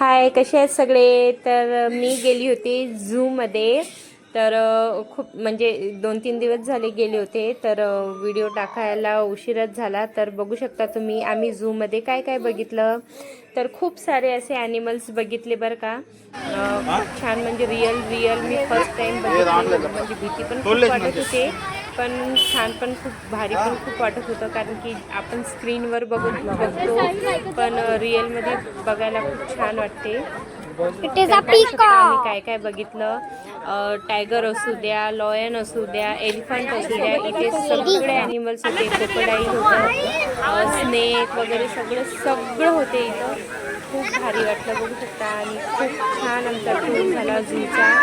हाय, कसे आहेत सगळे? तर मी गेली होती झूमध्ये. तर खूप म्हणजे 2-3 दिवस झाले गेले होते. तर व्हिडिओ टाकायला उशीरच झाला. तर बघू शकता तुम्ही आम्ही झूमध्ये काय काय बघितलं. तर खूप सारे असे ॲनिमल्स बघितले बरं का. खूप छान म्हणजे रिअल मी फर्स्ट टाईम बघितले. म्हणजे भीती पण खूप वाटत होते, पण छान पण खूप भारी पण खूप वाटत होतं. कारण की आपण स्क्रीनवर बघतो, पण रिअलमध्ये बघायला खूप छान वाटते. तर बघू शकता आम्ही काय काय बघितलं. टायगर असू द्या, लॉयन असू द्या, एलिफंट असू द्या, इथे सगळे ॲनिमल्स होते. क्रोकोडाईल होतं, स्नेक वगैरे सगळं होते इथं. खूप भारी वाटलं बघू शकता. आणि खूप छान आमचा टूर झाला झूचा.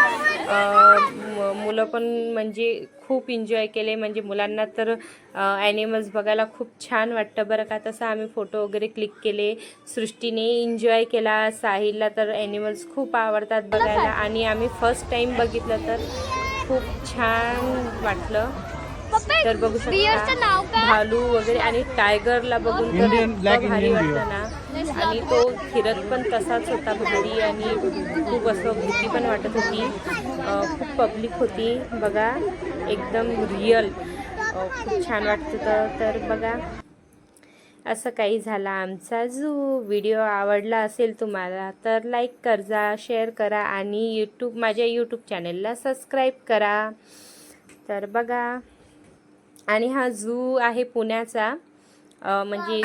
मुलं पण म्हणजे खूप एन्जॉय केले. म्हणजे मुलांना तर ॲनिमल्स बघायला खूप छान वाटतं बरं का. तसं आम्ही फोटो वगैरे क्लिक केले. सृष्टीने एन्जॉय केला. साहिलला तर ॲनिमल्स खूप आवडतात बघायला, आणि आम्ही फर्स्ट टाईम बघितलं तर खूप छान वाटलं. तर बघू शकता भालू वगैरे आणि टायगरला बघून तर इतकं भारी वाटलं ना. आणि तो फिरत पण तसाच होता भारी, आणि खूप असं भीती पण वाटत होती. खूप पब्लिक होती बघा, एकदम रिअल. खूप छान वाटत होतं. तर बघा, असं काही झाला आमचा झू. व्हिडिओ आवडला असेल तुम्हाला तर लाईक करा, शेअर करा, आणि माझ्या यूट्यूब चॅनलला सबस्क्राईब करा. तर बघा, आणि हा झू आहे पुण्याचा. म्हणजे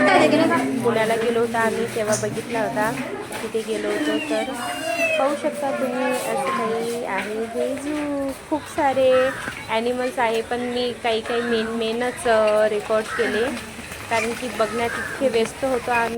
पुण्याला गेलो होता आम्ही तेव्हा बघितला होता. तिथे गेलो होतो. तर पाहू शकता तुम्ही, असं काही आहे हे झू. खूप सारे ॲनिमल्स आहे, पण मी काही मेनच रेकॉर्ड केले, कारण की बघण्यात इतके व्यस्त होतो आम्ही.